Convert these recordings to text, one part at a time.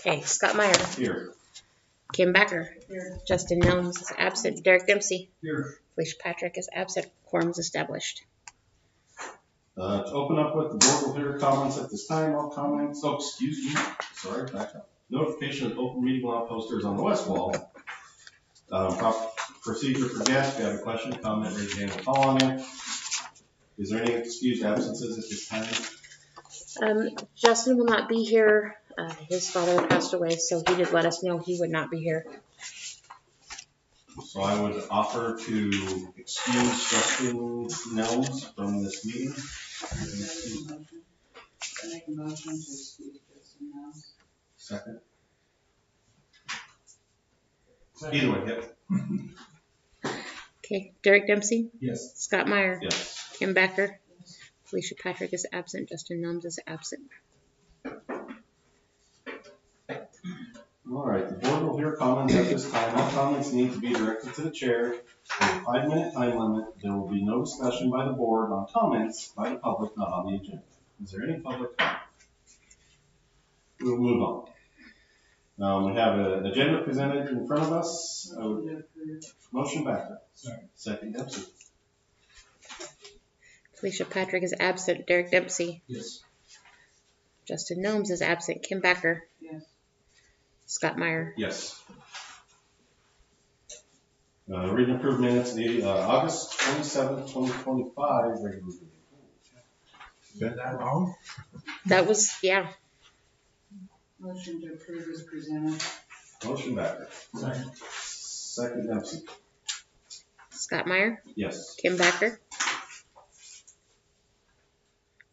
Okay, Scott Meyer. Here. Kim Becker. Here. Justin Nelms is absent. Derek Dempsey. Here. Felicia Patrick is absent. Quorum is established. To open up with, the board will hear comments at this time. All comments, excuse me, sorry, back up. Notification of open meeting law posters on the west wall. Procedure for guests, if you have a question, comment, raise your hand, and call on you. Is there any excused absences at this time? Justin will not be here. His father passed away, so he did let us know he would not be here. So I would offer to excuse Justin Nelms from this meeting. I make a motion to excuse Justin Nelms. Second. Either way, yep. Okay, Derek Dempsey. Yes. Scott Meyer. Yes. Kim Becker. Felicia Patrick is absent. Justin Nelms is absent. All right, the board will hear comments at this time. All comments need to be directed to the chair. There's a 5-minute time limit. There will be no discussion by the board on comments by the public not on the agenda. Is there any public comment? We'll move on. We have an agenda presented in front of us. Motion back up. Second Dempsey. Felicia Patrick is absent. Derek Dempsey. Yes. Justin Nelms is absent. Kim Becker. Yes. Scott Meyer. Yes. Read and approve minutes, the August 27th, 2025 regular meeting. Been that long? That was, yeah. Motion to approve is presented. Motion back up. Second Dempsey. Scott Meyer. Yes. Kim Becker.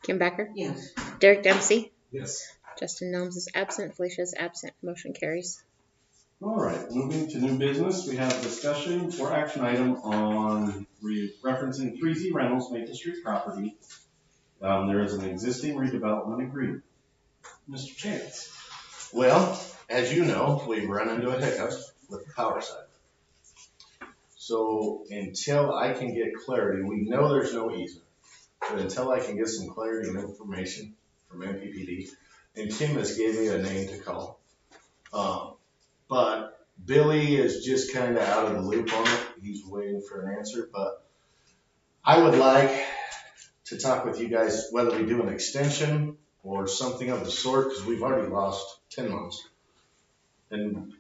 Kim Becker. Yes. Derek Dempsey. Yes. Justin Nelms is absent. Felicia is absent. Motion carries. All right, moving to new business, we have discussion for action item on referencing 3Z Rentals Maple Street property. There is an existing redevelopment agreement. Mr. Chance. Well, as you know, we've run into a hiccup with the power side. So until I can get clarity, we know there's no easement, but until I can get some clarity and information from MPPD, and Kim has gave me a name to call. But Billy is just kind of out of the loop on it. He's waiting for an answer, but I would like to talk with you guys whether we do an extension or something of the sort, because we've already lost 10 months. And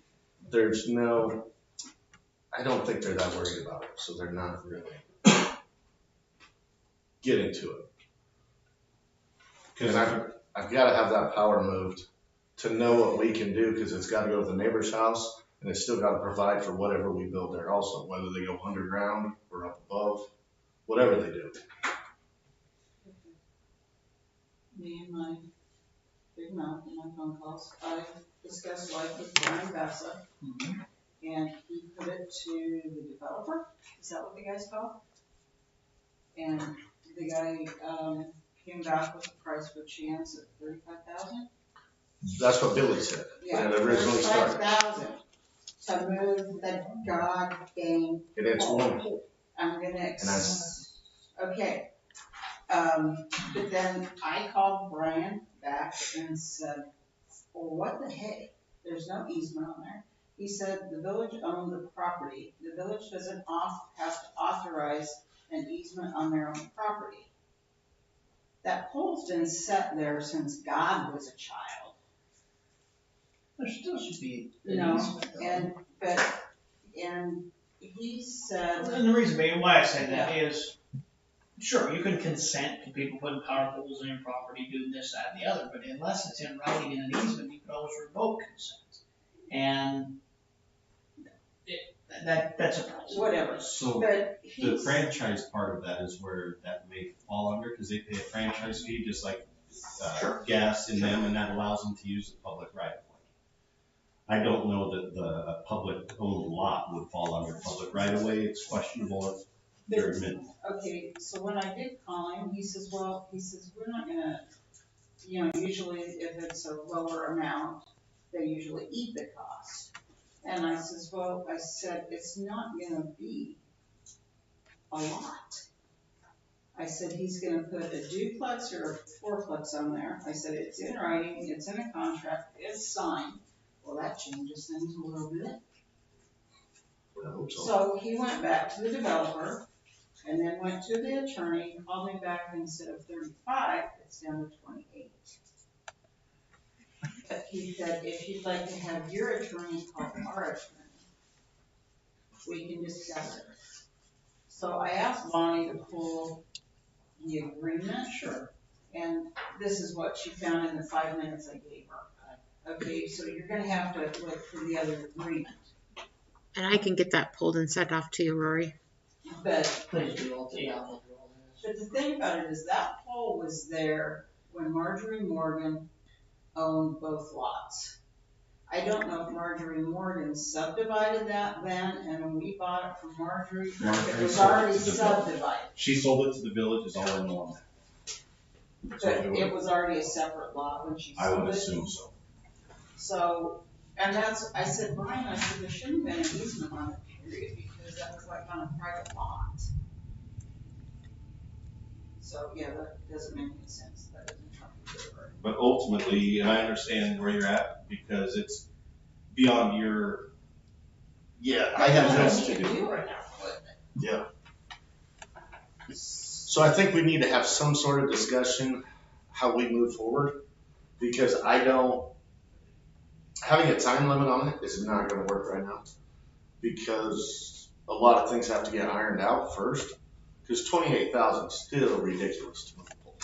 there's no, I don't think they're that worried about it, so they're not really getting to it. Because I've got to have that power moved to know what we can do, because it's got to go to the neighbor's house, and it's still got to provide for whatever we build there also, whether they go underground or up above, whatever they do. Me and my big mouth in my phone calls, I discussed life with Brian Bassa, and he put it to the developer. Is that what the guy's called? And the guy came back with a price for chance at $35,000. That's what Billy said. Yeah, when it originally started. $35,000 to move the god dang. And it's one. I'm gonna. Okay. But then I called Brian back and said, well, what the heck? There's no easement on there. He said the village owned the property. The village doesn't have to authorize an easement on their own property. That pole's been set there since God was a child. There still should be You an know, easement, though. and he said. And the reason being why I say that is, sure, you can consent to people putting power poles in your property, doing this, that, and the other, but unless it's in writing in an easement, you can always revoke consent. And that's a problem. Whatever. So But the franchise part of that is where that may fall under, because they pay a franchise fee just like gas in them, and that allows them to use the public right of way. I don't know that the public owned lot would fall under public right of way. It's questionable if they're admitted. Okay, so when I did call him, he says, we're not gonna, usually if it's a lower amount, they usually eat the cost. And I says, it's not gonna be a lot. I said, he's gonna put a duplex or a fourplex on there. I said, it's in writing, it's in a contract, it's signed. Well, that changes things a little bit. I hope so. So he went back to the developer and then went to the attorney, called me back, and instead of 35, it's down to 28. But he said, if you'd like to have your attorney call our attorney, we can discuss it. So I asked Bonnie to pull the agreement. Sure. And this is what she found in the 5 minutes I gave her. Okay, so you're gonna have to look for the other agreement. And I can get that pulled and sent off to you, Rory. But Please do all, yeah, I'll do all this. But the thing about it is that pole was there when Marjorie Morgan owned both lots. I don't know if Marjorie Morgan subdivided that then, and when we bought it from Marjorie, it Marjorie was sold it already to the village. subdivided. She sold it to the village, is all I know on that. But it was already a separate lot when she I sold would it. assume so. So, and that's, I said, Brian, I said, there shouldn't have been an easement on it, period, because that was like on a private lot. So, yeah, that doesn't make any sense. That doesn't help you do it right. But ultimately, and I understand where you're at, because it's beyond your, I have That's this what to we do. do right now, but Yeah. So I think we need to have some sort of discussion how we move forward, because having a time limit on it is not gonna work right now. Because a lot of things have to get ironed out first, because 28,000 is still ridiculous to move a pole.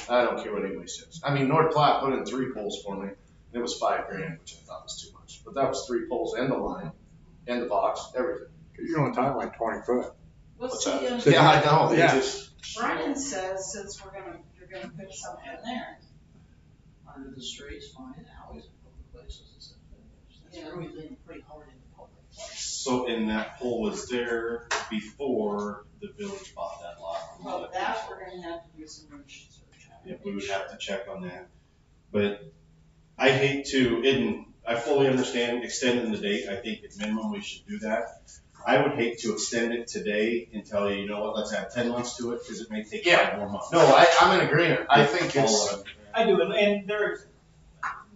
I don't care what anybody says. I mean, North Platte put in 3 poles for me, and it was $5,000, which I thought was too much. But that was 3 poles and the line, and the box, everything. You're on time like 20 foot. we'll What's see. that? Yeah, I know, it Yeah. just, Brian says since you're gonna put something there. Under the streets, fine, alleys and public places, it's, that's Yeah. where we lean pretty hard into public. so in that pole was there before the village bought that lot. Well, that we're gonna have to do some research. Yeah, we would have to check on that. But I hate to, and I fully understand extending the date. I think at minimum we should do that. I would hate to extend it today and tell you, you know what, let's add 10 months to it, because it may take Yeah. 5 more months. no, I'm in agreement. I think All it's, of it. I do, and there's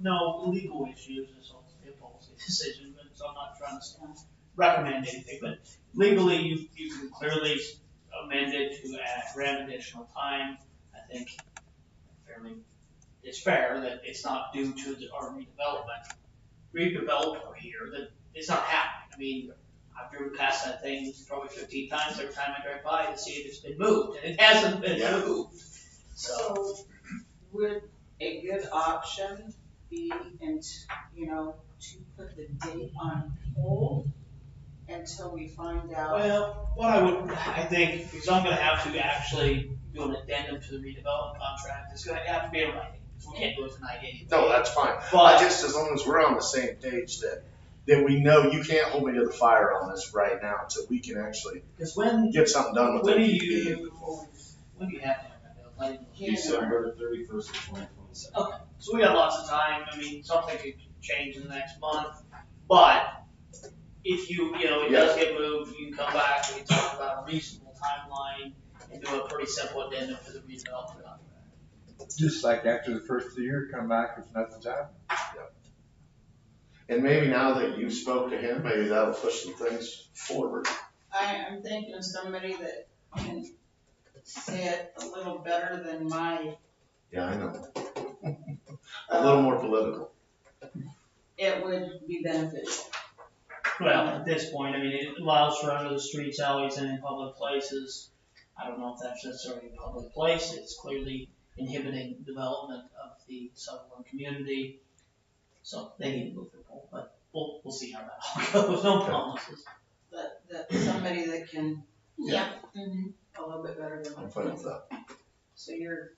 no legal issues, it's all a policy decision, but so I'm not trying to recommend anything, but legally, you can clearly amend it to grant additional time. I think it's fair that it's not due to our redeveloper here, that it's not happening. I mean, I've driven past that thing probably 15 times every time I drive by to see if it's been moved, and it hasn't been moved. So would a good option be, to put the date on hold until we find out? Well, I think, because I'm gonna have to actually do an addendum to the redevelopment contract, it's gonna have to be in writing, because we can't do it tonight anyway. no, that's fine. But, Just as long as we're on the same page that we know you can't hold me to the fire on this right now until we can actually because when get something done with do it. you have to have that bill? December 31st of 2027. Okay, so we got lots of time, I mean, something could change in the next month, but if it does get moved, you can come back, we can talk about a reasonable timeline and do a pretty simple addendum to the redevelopment contract. Just like after the first of the year, come back if nothing's happened. And maybe now that you spoke to him, maybe that'll push some things forward. I'm thinking of somebody that can say it a little better than my, Yeah, I know. A little more political. it would be beneficial. Well, at this point, I mean, it allows for under the streets, alleys, and in public places. I don't know if that's necessarily a public place, it's clearly inhibiting development of the Sutherland community. So they need to move the pole, but we'll see how that all goes, no promises. That somebody that can, Yeah. a little bit better than. I'm fine with that. So you're.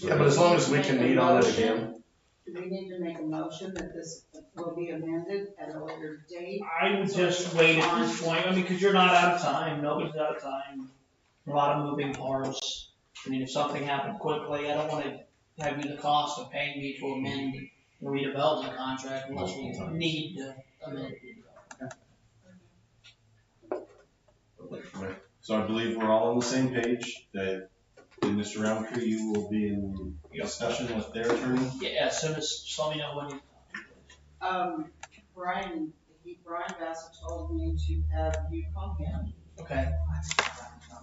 Yeah, but as long as we can meet on it again. Do we need to make a motion that this will be amended at a later date? I would just wait at this point, I mean, because you're not out of time, nobody's out of time, a lot of moving parts. I mean, if something happened quickly, I don't want to have you the cost of paying me to amend the redevelopment contract unless we need to amend it. So I believe we're all on the same page, that Mr. Roundtree, you will be in discussion with their attorney. Yeah, as soon as, just let me know when you. Brian Bassett told me to have you call him, Okay.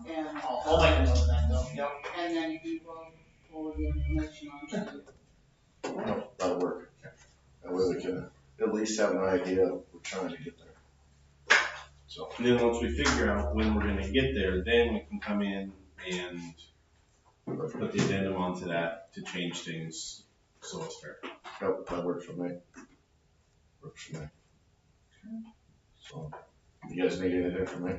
and, I'll make a note of that though, yep. and then he will forward the information on to you. No, that'll work. That way we can at least have an idea of we're trying to get there. So, And then once we figure out when we're gonna get there, then we can come in and put the addendum onto that to change things so it's fair. that works for me. Works for me. So, you guys need anything from me?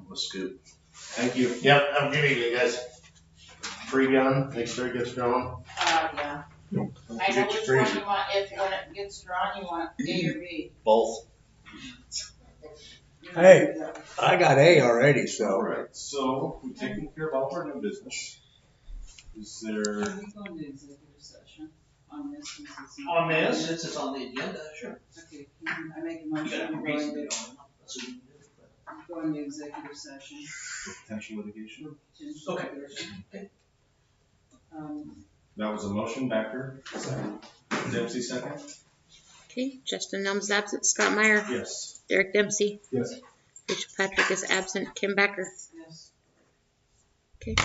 Let's scoop. Thank you. Yep, have a good evening, guys. Free gun, make sure it gets going. Yeah. I know Get which your one freezer. you want, if when it gets drawn, you want A or B. Both. Hey. I got A already, All so. right, so we've taken care of all of our new business. Is there, Can we go into executive session on this? Since it's not- On this, since it's on the agenda, sure. Okay, I make a You got motion, a we reason go to into, go into executive session. potential litigation? Okay. That was a motion, Becker. Dempsey second? Okay, Justin Nelms absent, Scott Meyer, Yes. Derek Dempsey, Yes. Rich Patrick is absent, Kim Becker. Yes. Okay.